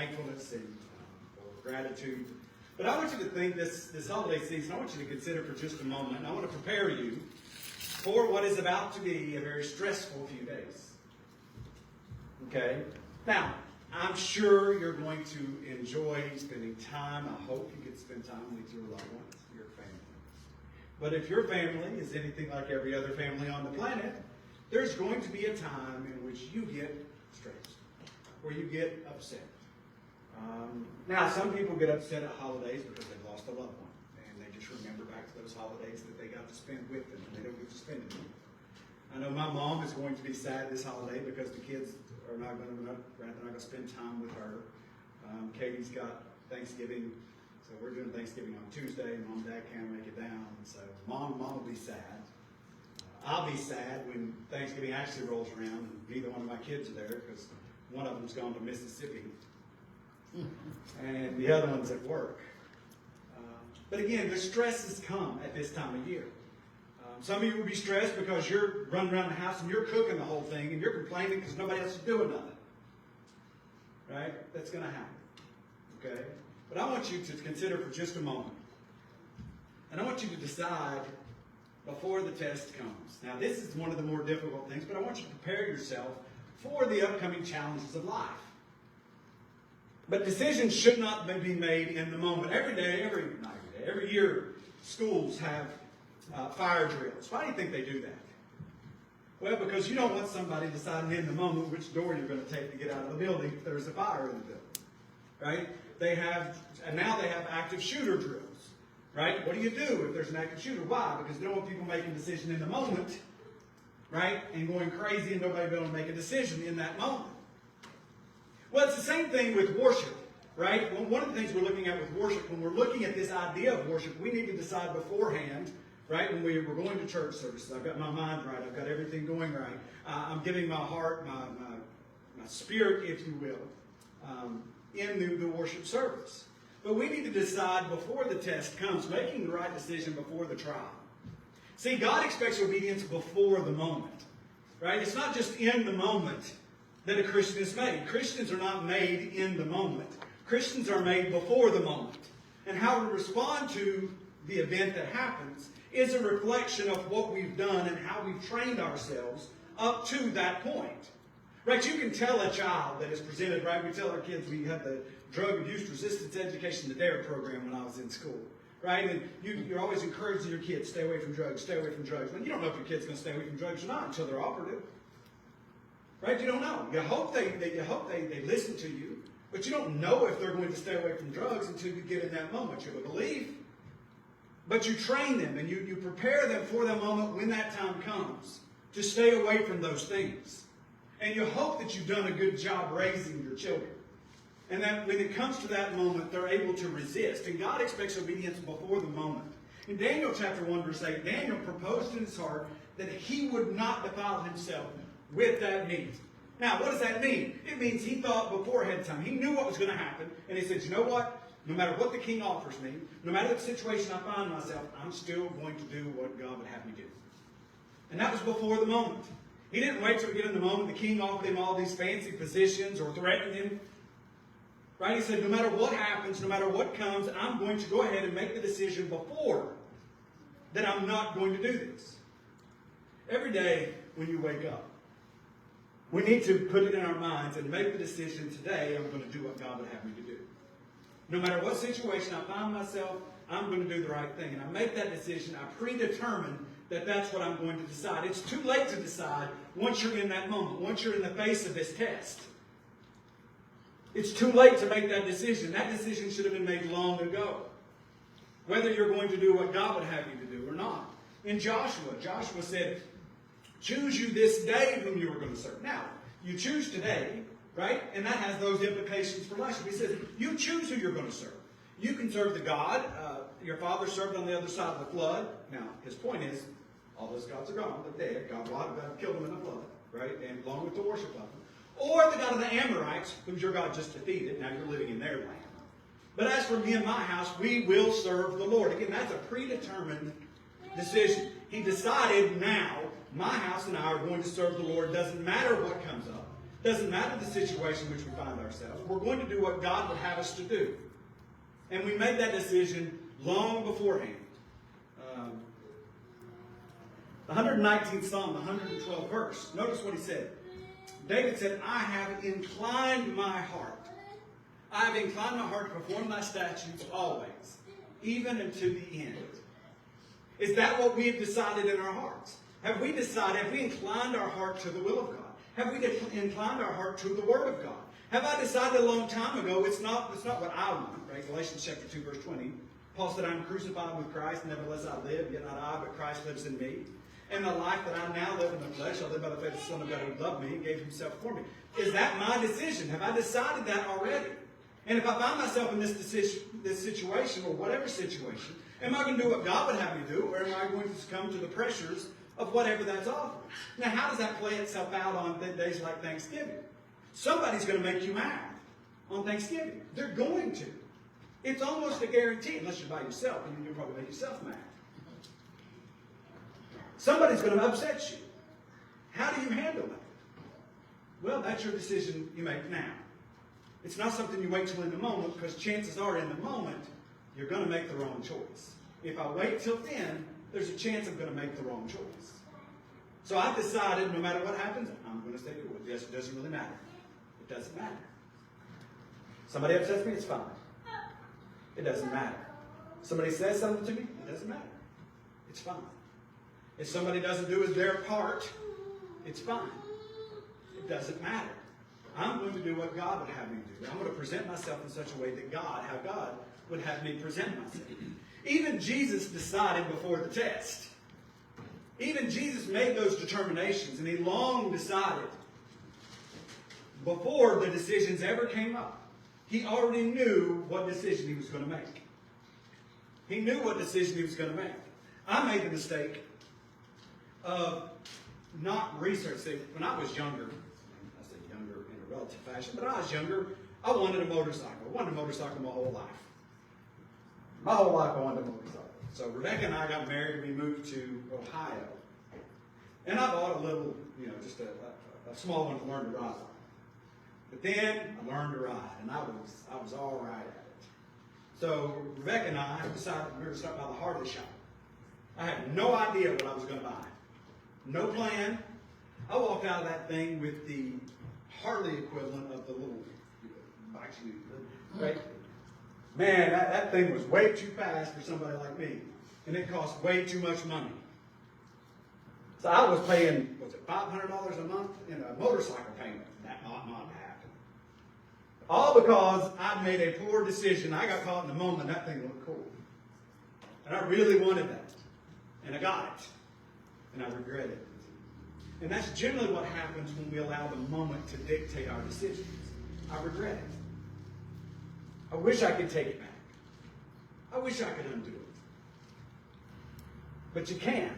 thankfulness and or gratitude. But I want you to think this holiday season, I want you to consider for just a moment, and I want to prepare you for what is about to be a very stressful few days. Okay? Now, I'm sure you're going to enjoy spending time. I hope you get to spend time with your loved ones, your family. But if your family is anything like every other family on the planet, there's going to be a time in which you get stressed, or you get upset. Now, some people get upset at holidays because they've lost a loved one, and they just remember back to those holidays that they got to spend with them, and they don't get to spend it with them. I know my mom is going to be sad this holiday because the kids are not going to spend time with her. Katie's got Thanksgiving, so we're doing Thanksgiving on Tuesday, and Mom and Dad can't make it down, so Mom will be sad. I'll be sad when Thanksgiving actually rolls around and neither one of my kids are there because one of them's gone to Mississippi and the other one's at work. But again, the stresses come at this time of year. Some of you will be stressed because you're running around the house and you're cooking the whole thing and you're complaining because nobody else is doing nothing. Right? That's going to happen. Okay? But I want you to consider for just a moment. And I want you to decide before the test comes. Now, this is one of the more difficult things, but I want you to prepare yourself for the upcoming challenges of life. But decisions should not be made in the moment. Every year, schools have fire drills. Why do you think they do that? Well, because you don't want somebody deciding in the moment which door you're going to take to get out of the building if there's a fire in the building. Right? Now they have active shooter drills. Right? What do you do if there's an active shooter? Why? Because they don't want people making a decision in the moment, right? And going crazy and nobody being able to make a decision in that moment. Well, it's the same thing with worship, right? Well, one of the things we're looking at with worship, when we're looking at this idea of worship, we need to decide beforehand, right? When we're going to church services, I've got my mind right, I've got everything going right. I'm giving my heart, my spirit, if you will, in the worship service. But we need to decide before the test comes, making the right decision before the trial. See, God expects obedience before the moment. Right? It's not just in the moment that a Christian is made. Christians are not made in the moment. Christians are made before the moment. And how we respond to the event that happens is a reflection of what we've done and how we've trained ourselves up to that point. Right? You can tell a child that is presented, right? We tell our kids, we have the Drug Abuse Resistance Education, the DARE program when I was in school. Right? And you're always encouraging your kids, stay away from drugs, stay away from drugs. Well, you don't know if your kid's going to stay away from drugs or not until they're operative. Right? You don't know. You hope they listen to you, but you don't know if they're going to stay away from drugs until you get in that moment. You have a belief, but you train them and you prepare them for the moment when that time comes to stay away from those things. And you hope that you've done a good job raising your children. And that when it comes to that moment, they're able to resist. And God expects obedience before the moment. In Daniel chapter 1, verse 8, Daniel proposed in his heart that he would not defile himself with that meat. Now, what does that mean? It means he thought beforehand of time. He knew what was going to happen. And he said, you know what? No matter what the king offers me, no matter the situation I find myself, I'm still going to do what God would have me do. And that was before the moment. He didn't wait till we get in the moment. The king offered him all these fancy positions or threatened him. Right? He said, no matter what happens, no matter what comes, I'm going to go ahead and make the decision before that I'm not going to do this. Every day when you wake up, we need to put it in our minds and make the decision today, I'm going to do what God would have me to do. No matter what situation I find myself, I'm going to do the right thing. And I make that decision. I predetermine that that's what I'm going to decide. It's too late to decide once you're in that moment, once you're in the face of this test. It's too late to make that decision. That decision should have been made long ago. Whether you're going to do what God would have you to do or not. In Joshua said, choose you this day whom you are going to serve. Now, you choose today, right? And that has those implications for life. He says, you choose who you're going to serve. You can serve the God your father served on the other side of the flood. Now, his point is, all those gods are gone. They're dead. God killed them in the flood, right? And along with the worship of them. Or the God of the Amorites, whom your God just defeated. Now you're living in their land. But as for me and my house, we will serve the Lord. Again, that's a predetermined decision. He decided now, my house and I are going to serve the Lord. Doesn't matter what comes up. Doesn't matter the situation in which we find ourselves. We're going to do what God would have us to do. And we made that decision long beforehand. The 119th Psalm, the 112th verse. Notice what he said. David said, I have inclined my heart. I have inclined my heart to perform thy statutes always, even unto the end. Is that what we have decided in our hearts? Have we inclined our heart to the will of God? Have we inclined our heart to the Word of God? Have I decided a long time ago, it's not what I want, right? Galatians chapter 2, verse 20. Paul said, I'm crucified with Christ, nevertheless I live, yet not I, but Christ lives in me. And the life that I now live in the flesh, I live by the faith of the Son of God who loved me and gave himself for me. Is that my decision? Have I decided that already? And if I find myself in this situation, or whatever situation, am I going to do what God would have me do, or am I going to succumb to the pressures of whatever that's offering? Now, how does that play itself out on days like Thanksgiving? Somebody's going to make you mad on Thanksgiving. They're going to. It's almost a guarantee, unless you're by yourself, and you'll probably make yourself mad. Somebody's going to upset you. How do you handle that? Well, that's your decision you make now. It's not something you wait till in the moment, because chances are in the moment, you're going to make the wrong choice. If I wait till then, there's a chance I'm going to make the wrong choice. So I've decided no matter what happens, I'm going to stay with it. Yes, it doesn't really matter. It doesn't matter. Somebody upsets me, it's fine. It doesn't matter. Somebody says something to me, it doesn't matter. It's fine. If somebody doesn't do their part, it's fine. It doesn't matter. I'm going to do what God would have me do. I'm going to present myself in such a way that how God would have me present myself. Even Jesus decided before the test. Even Jesus made those determinations, and he long decided before the decisions ever came up. He already knew what decision he was going to make. He knew what decision he was going to make. I made the mistake of not researching. When I was younger, I say younger in a relative fashion, but when I was younger, I wanted a motorcycle. I wanted a motorcycle my whole life. My whole life I wanted a motorcycle. So Rebecca and I got married and we moved to Ohio. And I bought a little, just a small one to learn to ride. But then I learned to ride, and I was all right at it. So Rebecca and I decided we were going to start by the hardware shop. I had no idea what I was going to buy. No plan. I walked out of that thing with the Harley equivalent of the little bikes you right? Man, that thing was way too fast for somebody like me. And it cost way too much money. So I was paying, $500 a month in a motorcycle payment? That ought not to happen. All because I made a poor decision. I got caught in the moment. That thing looked cool. And I really wanted that. And I got it. And I regret it. And that's generally what happens when we allow the moment to dictate our decisions. I regret it. I wish I could take it back. I wish I could undo it. But you can't.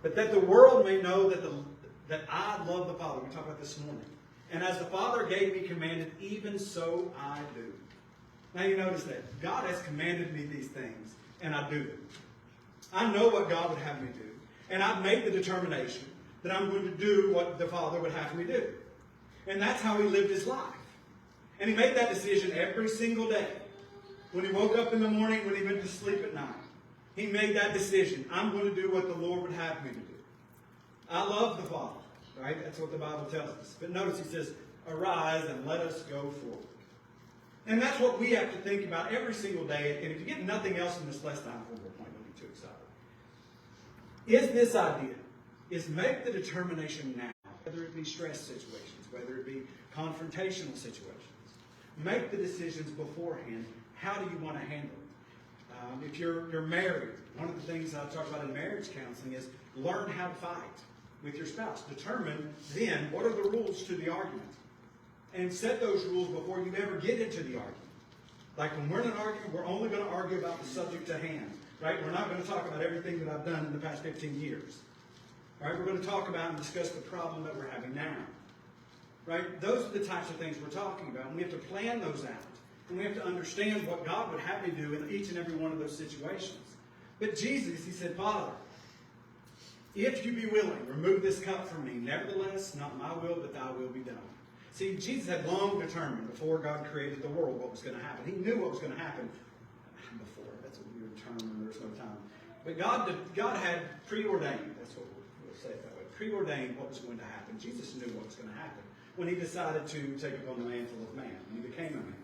But that the world may know that I love the Father. We talked about this morning. And as the Father gave me commanded, even so I do. Now you notice that. God has commanded me these things, and I do them. I know what God would have me do. And I've made the determination that I'm going to do what the Father would have me do. And that's how he lived his life. And he made that decision every single day. When he woke up in the morning, when he went to sleep at night. He made that decision. I'm going to do what the Lord would have me to do. I love the Father. Right? That's what the Bible tells us. But notice he says, arise and let us go forward. And that's what we have to think about every single day. And if you get nothing else in this lesson, don't be too excited. Is this idea, is make the determination now, whether it be stress situations, whether it be confrontational situations. Make the decisions beforehand. How do you want to handle it? If you're married, one of the things I talk about in marriage counseling is learn how to fight with your spouse. Determine then what are the rules to the argument. And set those rules before you ever get into the argument. Like when we're in an argument, we're only going to argue about the subject at hand. Right? We're not going to talk about everything that I've done in the past 15 years. Right? We're going to talk about and discuss the problem that we're having now. Right? Those are the types of things we're talking about. And we have to plan those out. And we have to understand what God would have me do in each and every one of those situations. But Jesus, he said, Father, if you be willing, remove this cup from me. Nevertheless, not my will, but thy will be done. See, Jesus had long determined before God created the world what was going to happen. He knew what was going to happen before. That's a weird term and there's no time. But God had preordained, that's what we'll say it that way, preordained what was going to happen. Jesus knew what was going to happen when he decided to take upon the mantle of man. He became a man.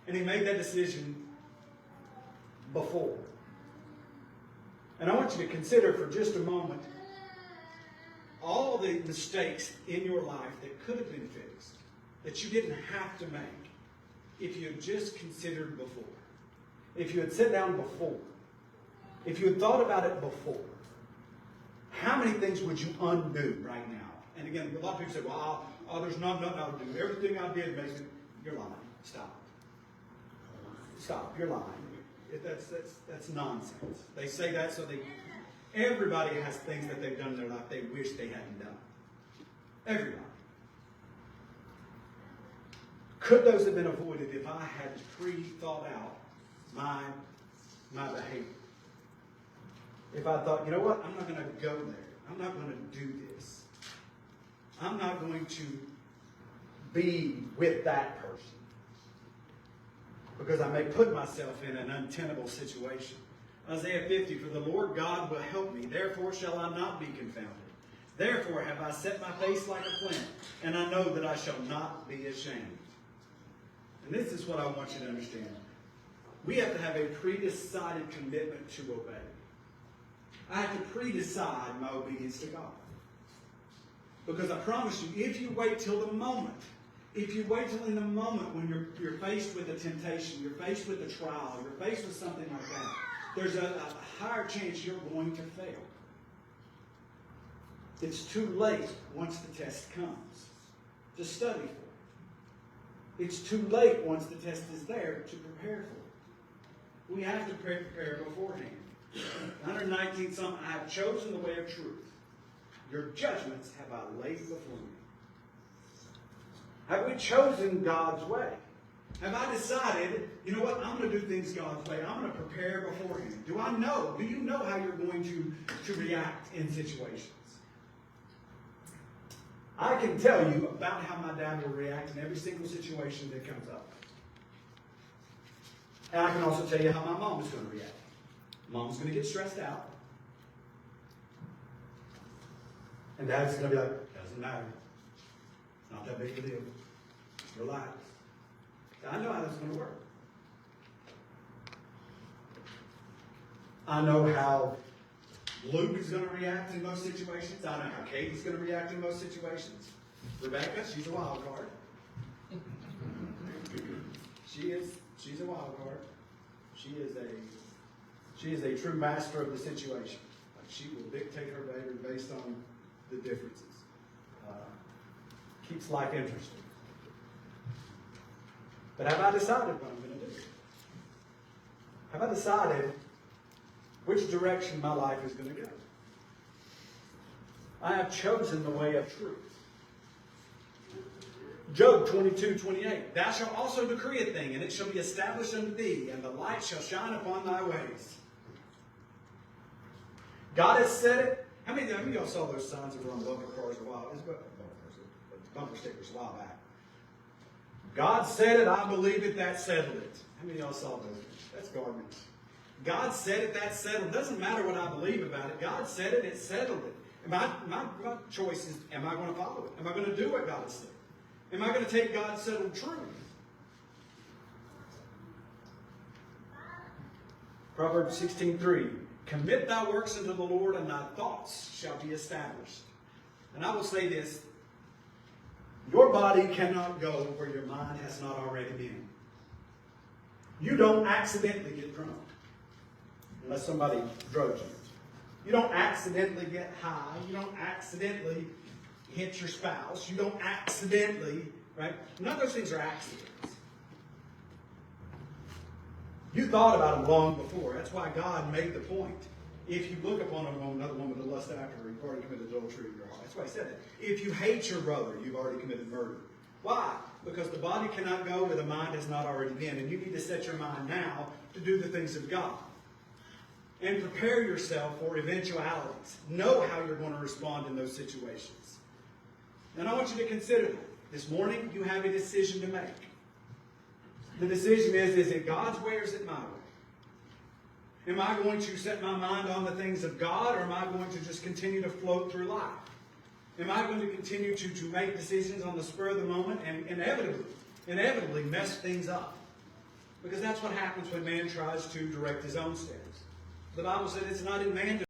And he made that decision before. And I want you to consider for just a moment all the mistakes in your life that could have been fixed, that you didn't have to make if you had just considered before. If you had sat down before. If you had thought about it before. How many things would you undo right now? And again, a lot of people say, well, there's nothing I'll do. Everything I did makes it. You're lying. Stop. Stop. You're lying. That's nonsense. They say that so everybody has things that they've done in their life they wish they hadn't done. Everybody. Could those have been avoided if I had pre-thought out my behavior? If I thought, you know what, I'm not going to go there. I'm not going to do this. I'm not going to be with that person. Because I may put myself in an untenable situation. Isaiah 50, for the Lord God will help me. Therefore shall I not be confounded. Therefore have I set my face like a flint, and I know that I shall not be ashamed. And this is what I want you to understand. We have to have a pre-decided commitment to obey. I have to pre-decide my obedience to God. Because I promise you, if you wait till the moment, if you wait till in the moment when you're faced with a temptation, you're faced with a trial, you're faced with something like that, there's a higher chance you're going to fail. It's too late once the test comes to study for it. It's too late once the test is there to prepare for it. We have to prepare beforehand. 119 Psalm, I have chosen the way of truth. Your judgments have I laid before me. Have we chosen God's way? Have I decided, you know what, I'm going to do things God's way. I'm going to prepare beforehand. Do you know how you're going to react in situations? I can tell you about how my dad will react in every single situation that comes up. And I can also tell you how my mom is going to react. Mom's going to get stressed out. And Dad's going to be like, doesn't matter. It's not that big of a deal. Relax. I know how this is going to work. I know how Luke is going to react in most situations. I know how Katie's going to react in most situations. Rebecca, she's a wild card. She's a wild card. She is a true master of the situation. She will dictate her behavior based on the differences. Keeps life interesting. But have I decided what I'm going to do? Have I decided which direction my life is going to go? I have chosen the way of truth. Job 22:28. Thou shalt also decree a thing, and it shall be established unto thee, and the light shall shine upon thy ways. God has said it. How many of y'all saw those signs that were on bumper cars a while? Bumper stickers a while back. God said it, I believe it, that settled it. How many of y'all saw those? That's garbage. God said it, that settled it. It doesn't matter what I believe about it. God said it, it settled it. And my choice is, am I going to follow it? Am I going to do what God has said? Am I going to take God's settled truth? Proverbs 16:3. Commit thy works unto the Lord, and thy thoughts shall be established. And I will say this. Your body cannot go where your mind has not already been. You don't accidentally get drunk. Unless somebody drugs you. You don't accidentally get high. You don't accidentally hit your spouse. You don't accidentally, right? None of those things are accidents. You thought about them long before. That's why God made the point. If you look upon another woman to lust after her, you've already committed adultery in your heart. That's why he said it. If you hate your brother, you've already committed murder. Why? Because the body cannot go where the mind has not already been. And you need to set your mind now to do the things of God. And prepare yourself for eventualities. Know how you're going to respond in those situations. And I want you to consider that. This morning, you have a decision to make. The decision is it God's way or is it my way? Am I going to set my mind on the things of God, or am I going to just continue to float through life? Am I going to continue to make decisions on the spur of the moment and inevitably mess things up? Because that's what happens when man tries to direct his own steps. The Bible said it's not in man to